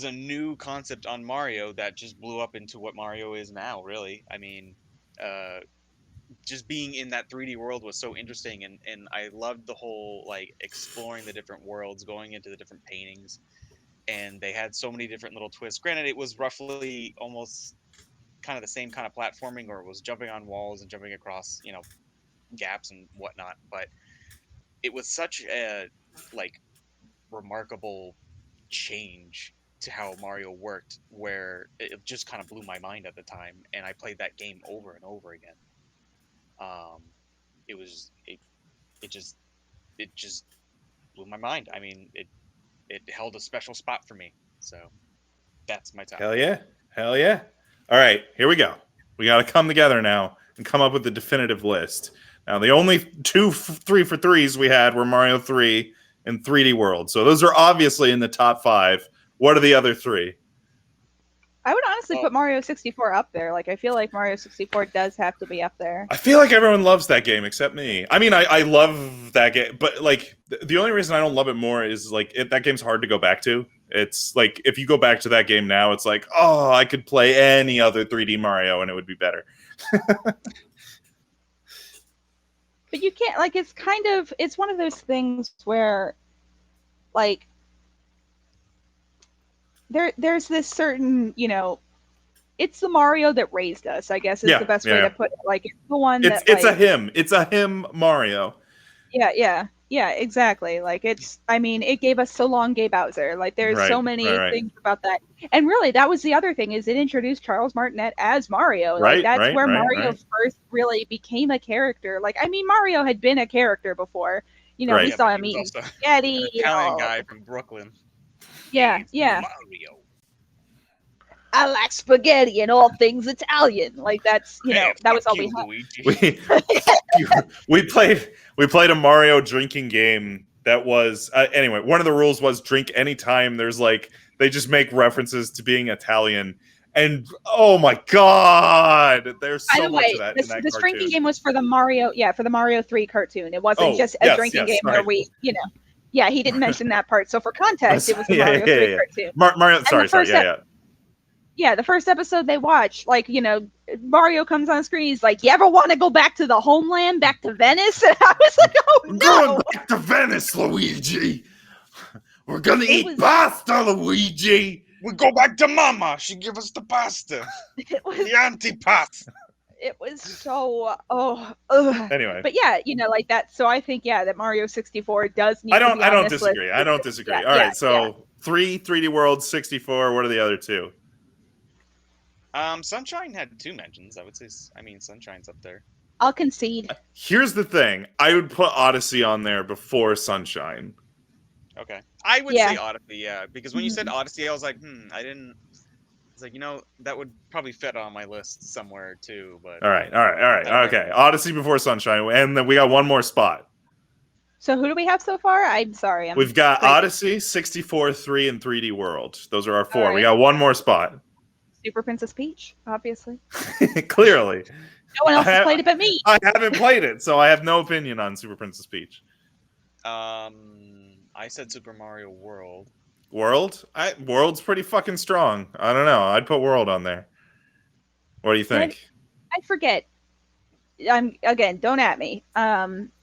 a new concept on Mario that just blew up into what Mario is now. Really, I mean, uh, just being in that 3D world was so interesting, and I loved the whole like exploring the different worlds, going into the different paintings, and they had so many different little twists. Granted, it was roughly almost kind of the same kind of platforming, or it was jumping on walls and jumping across, gaps and whatnot, but it was such a like remarkable change to how Mario worked, where it just kind of blew my mind at the time, and I played that game over and over again. Um, it was it just blew my mind. I mean, it held a special spot for me. So that's my top. Hell yeah. Hell yeah. All right, here we go. We got to come together now and come up with the definitive list. Now, the only 3 for 3s we had were Mario 3 and 3D World. So those are obviously in the top 5. What are the other 3? I would honestly put Mario 64 up there. Like, I feel like Mario 64 does have to be up there. I feel like everyone loves that game except me. I mean, I love that game, but like the only reason I don't love it more is like that game's hard to go back to. It's like if you go back to that game now, it's like, oh, I could play any other 3D Mario and it would be better. But you can't, like, it's one of those things where, like, there's this certain, it's the Mario that raised us, I guess is the best way to put it. Like, it's the one it's a him. It's a him Mario. Yeah, exactly. Like, it gave us So Long Gay Bowser. Like, there's so many things about that. And really, that was the other thing, is it introduced Charles Martinet as Mario. Like, that's where Mario first really became a character. Like, I mean, Mario had been a character before. We saw him eating spaghetti. An Italian guy from Brooklyn. Yeah. Mario. I like spaghetti and all things Italian. Like, that's, that was all we had. We played a Mario drinking game that was anyway, one of the rules was drink anytime there's like they just make references to being Italian, and oh my god, there's so much of that in that this drinking game was for the Mario 3 cartoon. It wasn't just a drinking game where we, he didn't mention that part. So for context, it was the Mario 3 cartoon. Mario, Yeah, the first episode they watch, like, Mario comes on screen. He's like, "You ever want to go back to the homeland, back to Venice?" And I was like, "Oh no, going back to Venice, Luigi. We're gonna eat pasta, Luigi. We go back to Mama. She give us the pasta, the antipasta." It was so Anyway, but yeah, like that. So I think that Mario 64 does need. I don't disagree. I don't disagree. All right, so 3D World, 64. What are the other 2? Sunshine had 2 mentions. I would say. I mean, Sunshine's up there. I'll concede. Here's the thing. I would put Odyssey on there before Sunshine. Okay. I would Yeah. say Odyssey, yeah, because when you said Odyssey, I was like, I didn't. It's like, that would probably fit on my list somewhere too, but All right. I don't know. Okay. Odyssey before Sunshine, and then we got one more spot. So who do we have so far? I'm sorry. We've got Odyssey, 64, 3, and 3D World. Those are our 4. Right. We got one more spot. Super Princess Peach, obviously. Clearly. No one else has played it but me. I haven't played it, so I have no opinion on Super Princess Peach. I said Super Mario World. World's pretty fucking strong. I don't know. I'd put World on there. What do you think? I forget. Again, don't at me.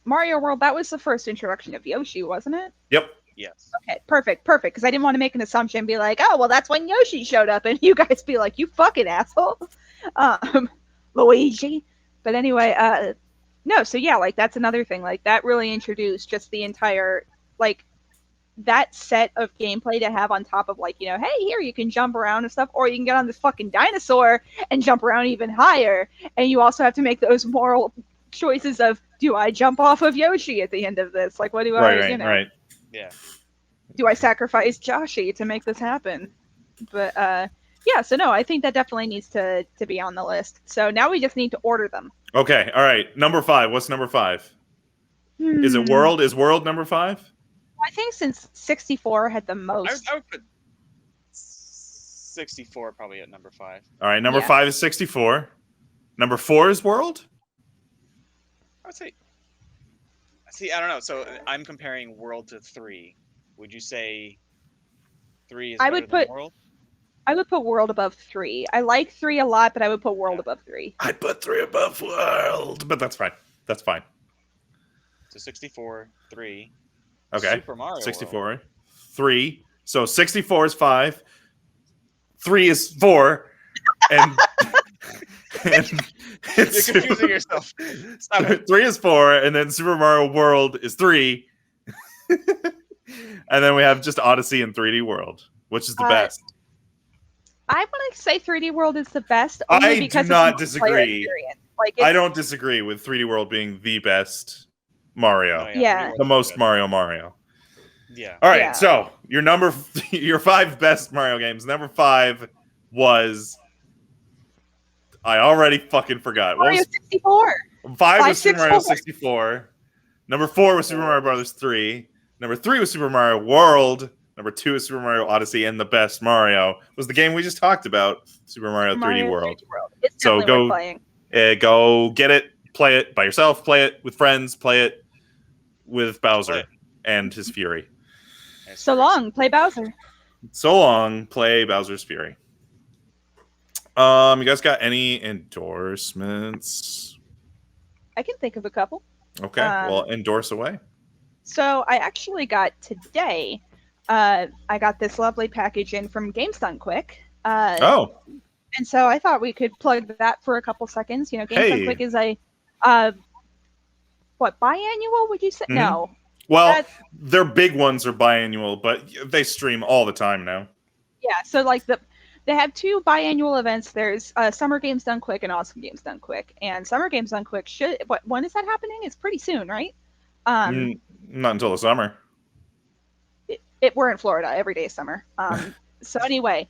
Mario World, that was the first introduction of Yoshi, wasn't it? Yep. Yes. Okay, perfect. Because I didn't want to make an assumption and be like, oh, well, that's when Yoshi showed up, and you guys be like, you fucking asshole. Luigi. But anyway, no, so yeah, like, that's another thing. Like, that really introduced just the entire, like, that set of gameplay to have on top of, like, hey, here, you can jump around and stuff, or you can get on this fucking dinosaur and jump around even higher, and you also have to make those moral choices of, do I jump off of Yoshi at the end of this? Like, what do I, Right. Yeah. Do I sacrifice Joshi to make this happen? But, yeah, so no, I think that definitely needs to be on the list. So now we just need to order them. Okay, all right. Number 5. What's number 5? Is it World? Is World number 5? I think since 64 had the most. I would put 64 probably at number 5. All right, number 5 is 64. Number 4 is World? I would say... See, I don't know. So I'm comparing World to 3. Would you say 3 is better than World? I would put World above 3. I like 3 a lot, but I would put World above 3. I'd put 3 above World, but that's fine. That's fine. So 64, 3. Okay. Super Mario 64, World. 3. So 64 is 5. 3 is 4. And, You're confusing yourself. Stop it. 3 is 4, and then Super Mario World is 3. And then we have just Odyssey and 3D World, which is the best. I want to say 3D World is the best. Only because do not disagree. Like, I don't disagree with 3D World being the best Mario. Oh, yeah. The most Mario. Yeah. All right, so your 5 best Mario games. Number 5 was... I already fucking forgot. Mario 64. 5 was Super Mario 64. Number 4 was Super Mario Brothers 3. Number 3 was Super Mario World. Number 2 is Super Mario Odyssey, and the best Mario was the game we just talked about, Super Mario 3D World. It's so go playing. Go get it, play it by yourself, play it with friends, play it with Bowser and his Fury. So long, play Bowser. So long, play Bowser's Fury. You guys got any endorsements? I can think of a couple. Okay, well, endorse away. So I actually got today, I got this lovely package in from GameStop Quick. And so I thought we could plug that for a couple seconds. GameStop Quick is a, biannual, would you say? Mm-hmm. No. Well, their big ones are biannual, but they stream all the time now. Yeah, so like they have 2 biannual events. There's Summer Games Done Quick and Awesome Games Done Quick. And Summer Games Done Quick when is that happening? It's pretty soon, right? Not until the summer. We're in Florida. Every day is summer. So anyway,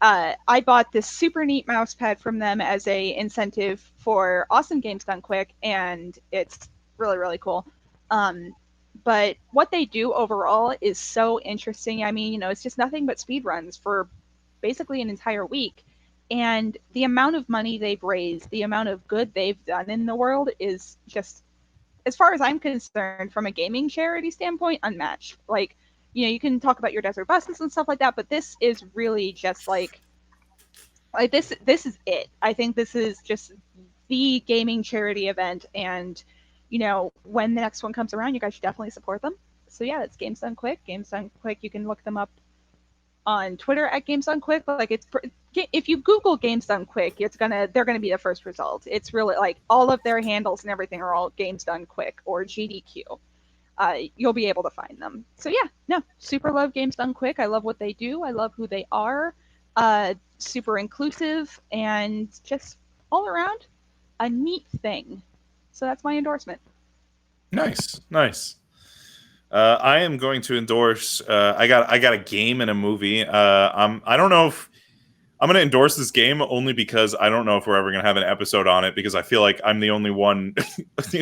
I bought this super neat mouse pad from them as a incentive for Awesome Games Done Quick, and it's really, really cool. But what they do overall is so interesting. I mean, it's just nothing but speed runs for basically an entire week. And the amount of money they've raised, the amount of good they've done in the world is just, as far as I'm concerned, from a gaming charity standpoint, unmatched. Like, you can talk about your desert buses and stuff like that, but this is really just like this is it. I think this is just the gaming charity event, and when the next one comes around, you guys should definitely support them. So yeah, it's Games Done Quick. Games Done Quick, you can look them up on Twitter at Games Done Quick. Like, if you Google Games Done Quick, they're gonna be the first result. It's really like all of their handles and everything are all Games Done Quick or GDQ. You'll be able to find them. So yeah, no, super love Games Done Quick. I love what they do. I love who they are. Super inclusive and just all around a neat thing. So that's my endorsement. Nice, nice. I am going to endorse. I got a game and a movie. I don't know if I'm going to endorse this game only because I don't know if we're ever going to have an episode on it because I feel like I'm the only one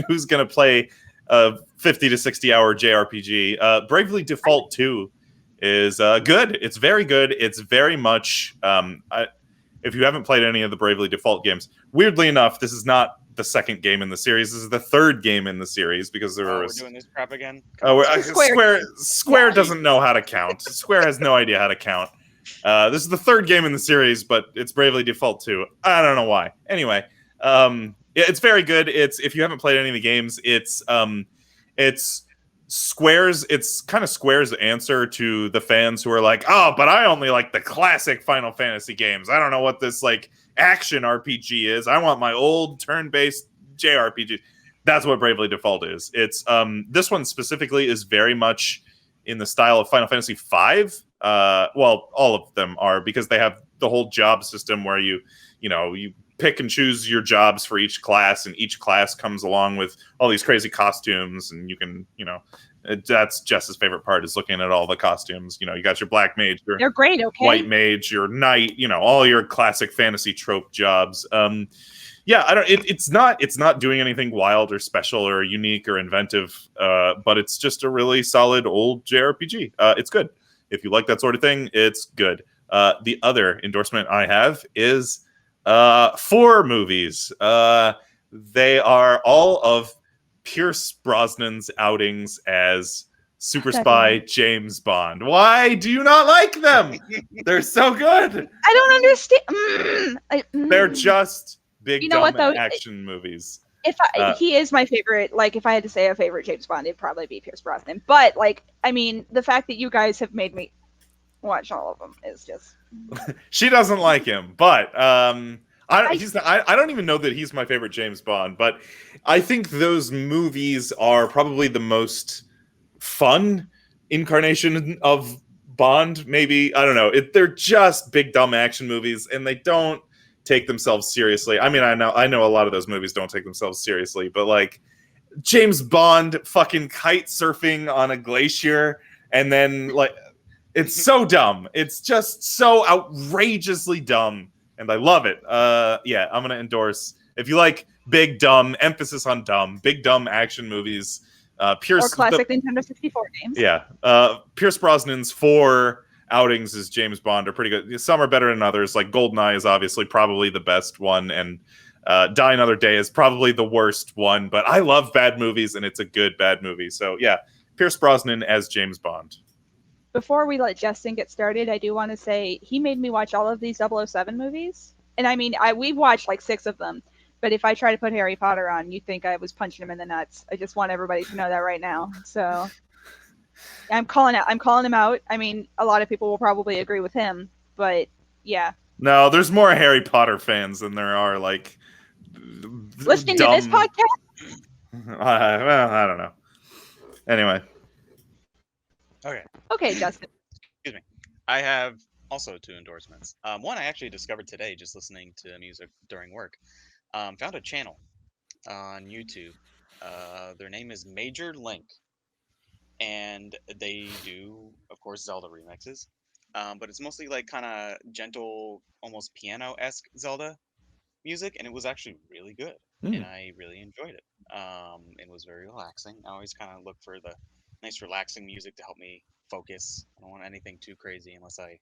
who's going to play a 50 to 60 hour JRPG. Bravely Default 2 is good. It's very good. It's very much. If you haven't played any of the Bravely Default games, weirdly enough, this is not the second game in the series. This is the third game in the series because there Oh, we're was doing this crap again. Oh, Square. Square Yeah. doesn't know how to count. Square has no idea how to count. This is the third game in the series, but it's Bravely Default 2. I don't know why. Anyway, yeah, it's very good. It's if you haven't played any of the games, it's Square's. It's kind of Square's answer to the fans who are like, oh, but I only like the classic Final Fantasy games. I don't know what this like action RPG is. I want my old turn-based JRPG. That's what Bravely Default is. It's this one specifically is very much in the style of Final Fantasy V. Well, all of them are because they have the whole job system where you pick and choose your jobs for each class, and each class comes along with all these crazy costumes, and you can that's Jess's favorite part is looking at all the costumes. You got your black mage, your They're great, okay? white mage, your knight, all your classic fantasy trope jobs. Yeah, I don't. It's not doing anything wild or special or unique or inventive, but it's just a really solid old JRPG. It's good. If you like that sort of thing, it's good. The other endorsement I have is 4 movies. They are all of Pierce Brosnan's outings as super spy James Bond. Why do you not like them? They're so good. I don't understand. They're just big You know what, though? action movies. He is my favorite, like if I had to say a favorite James Bond, it'd probably be Pierce Brosnan. But the fact that you guys have made me watch all of them is just. She doesn't like him, but I don't even know that he's my favorite James Bond, but I think those movies are probably the most fun incarnation of Bond. Maybe, I don't know. They're just big dumb action movies, and they don't take themselves seriously. I mean, I know a lot of those movies don't take themselves seriously, but like James Bond fucking kite surfing on a glacier, and then like it's so dumb. It's just so outrageously dumb, and I love it. Yeah, I'm gonna endorse if you like big dumb, emphasis on dumb, big dumb action movies. Pierce or classic Nintendo 64 games. Yeah, Pierce Brosnan's 4 outings as James Bond are pretty good. Some are better than others. Like GoldenEye is obviously probably the best one, and Die Another Day is probably the worst one. But I love bad movies, and it's a good bad movie. So yeah, Pierce Brosnan as James Bond. Before we let Justin get started, I do want to say he made me watch all of these 007 movies. And I mean, we've watched like 6 of them. But if I try to put Harry Potter on, you'd think I was punching him in the nuts. I just want everybody to know that right now. So I'm calling him out. I mean, a lot of people will probably agree with him, but yeah. No, there's more Harry Potter fans than there are like listening to this podcast. I don't know. Anyway. Okay, Justin. Excuse me. I have also 2 endorsements. One I actually discovered today just listening to music during work. Found a channel on YouTube. Their name is Major Link, and they do, of course, Zelda remixes. But it's mostly like kind of gentle, almost piano-esque Zelda music, and it was actually really good, and I really enjoyed it. It was very relaxing. I always kind of look for the nice, relaxing music to help me focus. I don't want anything too crazy unless I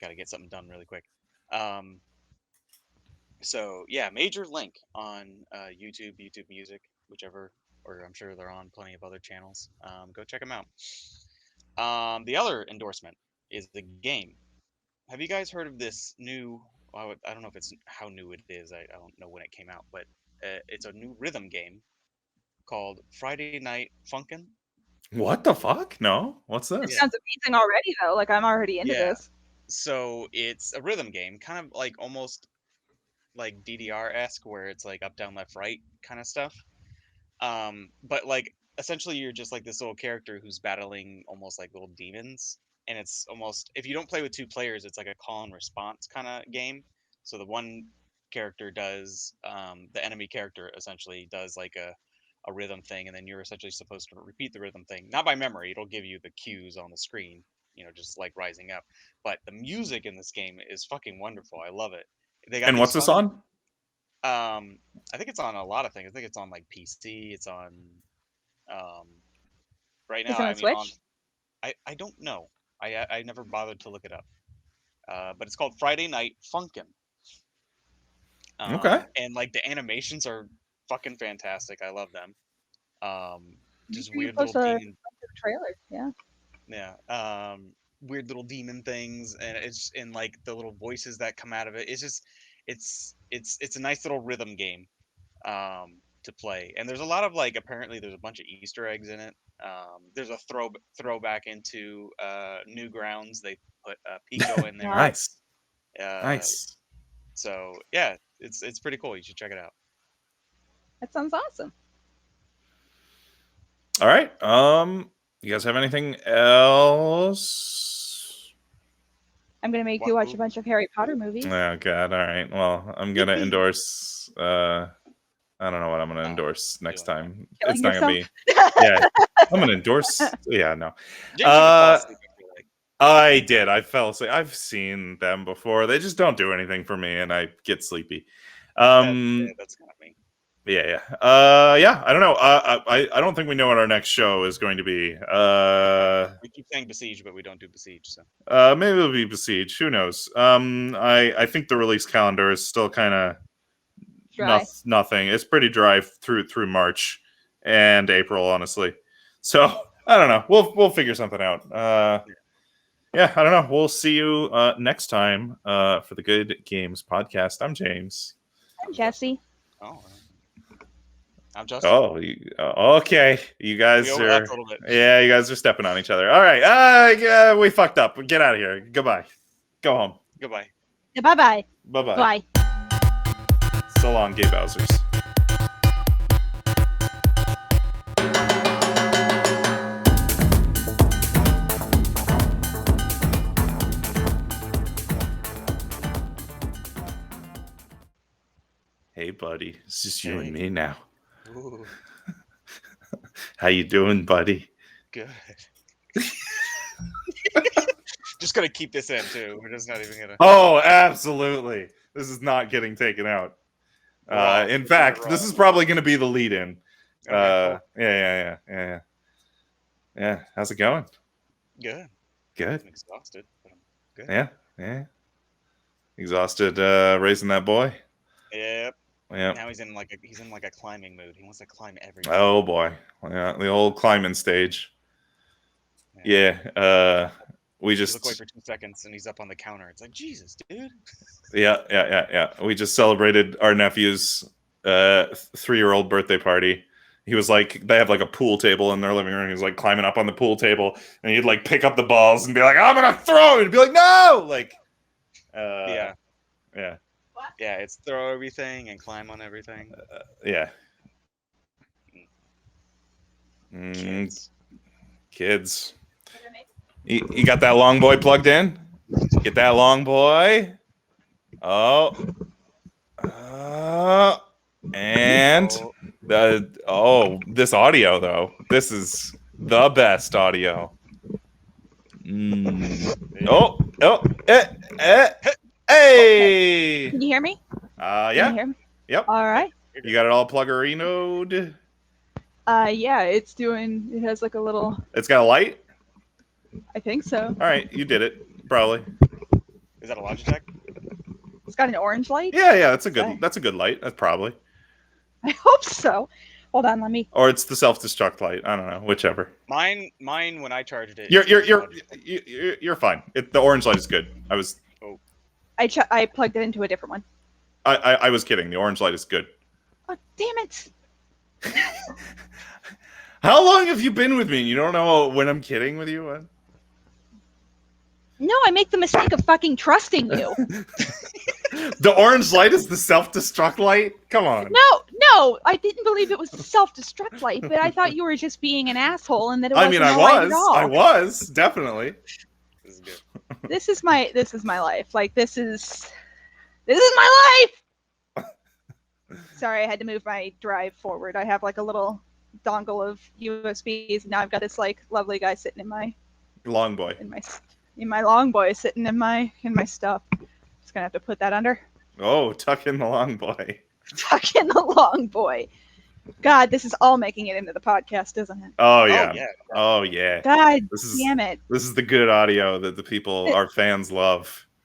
got to get something done really quick. So yeah, Major Link on YouTube Music, whichever, or I'm sure they're on plenty of other channels. Go check them out. The other endorsement is the game. Have you guys heard of this new? I don't know if it's how new it is. I don't know when it came out, but it's a new rhythm game called Friday Night Funkin'. What the fuck? No, what's this? It sounds amazing already, though. Like I'm already into this. So it's a rhythm game, kind of like almost like DDR-esque, where it's like up, down, left, right kind of stuff. But like essentially you're just like this little character who's battling almost like little demons, and it's almost, if you don't play with 2 players, it's like a call and response kind of game. So the one character does, the enemy character essentially does like a rhythm thing, and then you're essentially supposed to repeat the rhythm thing, not by memory. It'll give you the cues on the screen, just like Rising Up. But the music in this game is fucking wonderful. I love it. They got And these what's this songs. on? I think it's on a lot of things. I think it's on like PC. It's on right now. Is it on I mean, Switch? I don't know. I never bothered to look it up. But it's called Friday Night Funkin'. Okay. And like the animations are fucking fantastic. I love them. Just weird little demon trailer. Yeah. Yeah. Weird little demon things, and it's in like the little voices that come out of it. It's just it's a nice little rhythm game to play. And there's a lot of like, apparently there's a bunch of Easter eggs in it. There's a throwback into Newgrounds. They put Pico in there. Nice. Nice. So yeah, it's pretty cool. You should check it out. That sounds awesome. All right. You guys have anything else? I'm gonna make you watch a bunch of Harry Potter movies. Oh God! All right. Well, I'm gonna endorse. I don't know what I'm gonna endorse next time. It's not gonna be. Yeah, I'm gonna endorse. Yeah, no. I did. I fell asleep. I've seen them before. They just don't do anything for me, and I get sleepy. That's kind of me. Yeah. I don't know. I don't think we know what our next show is going to be. We keep saying Besiege, but we don't do Besiege. So maybe it'll be Besiege. Who knows? I think the release calendar is still kind of nothing. It's pretty dry through March and April, honestly. So I don't know. We'll figure something out. Yeah, I don't know. We'll see you next time for the Good Games podcast. I'm James. I'm Jesse. Oh. I'm Justin. Oh, okay. You guys are. Yeah, you guys are stepping on each other. All right. Yeah, we fucked up. Get out of here. Goodbye. Go home. Goodbye. Bye-bye. Bye-bye. Bye. So long, gay Bowsers. Hey, buddy. It's just you and me now. Ooh. How you doing, buddy? Good. Just gonna keep this in too. We're just not even gonna. Oh, absolutely. This is not getting taken out. In fact, this is probably gonna be the lead-in. Okay, cool. Yeah. How's it going? Good. Good. I'm exhausted, but I'm good. Yeah. Exhausted raising that boy. Yep. Yeah. Now he's in like a climbing mood. He wants to climb everything. Oh boy. Yeah, the old climbing stage. Yeah. We just look away for 2 seconds and he's up on the counter. It's like, Jesus, dude. Yeah. We just celebrated our nephew's 3-year-old birthday party. He was like, they have like a pool table in their living room. He was like climbing up on the pool table, and he'd like pick up the balls and be like, "I'm gonna throw it," and be like, "No!" Like, Yeah. What? Yeah, it's throw everything and climb on everything. Yeah. Kids. You got that long boy plugged in? Get that long boy. And this audio though. This is the best audio. Hey. Can you hear me? Yeah. Can you hear me? Yep. All right. You got it all pluggerinoed? Yeah, it has like a little. It's got a light? I think so. All right, you did it. Probably. Is that a Logitech? It's got an orange light? Yeah, that's a good light. That's probably. I hope so. Hold on, let me. Or it's the self-destruct light. I don't know, whichever. Mine when I charged it. You're fine. The orange light is good. I plugged it into a different one. I was kidding. The orange light is good. Oh, damn it. How long have you been with me? You don't know when I'm kidding with you? What? No, I make the mistake of fucking trusting you. The orange light is the self-destruct light? Come on. No, I didn't believe it was the self-destruct light, but I thought you were just being an asshole and that it wasn't light at all. I was, definitely. This is good. This is my life. Like this is my life. Sorry, I had to move my drive forward. I have like a little dongle of USBs, and now I've got this like lovely guy sitting in my Long boy. in my long boy sitting in my stuff. Just gonna have to put that under. Oh, tuck in the long boy. Tuck in the long boy. God, this is all making it into the podcast, isn't it? Oh yeah. yeah. Oh yeah. God This is damn it. This is the good audio that the people, our fans, love.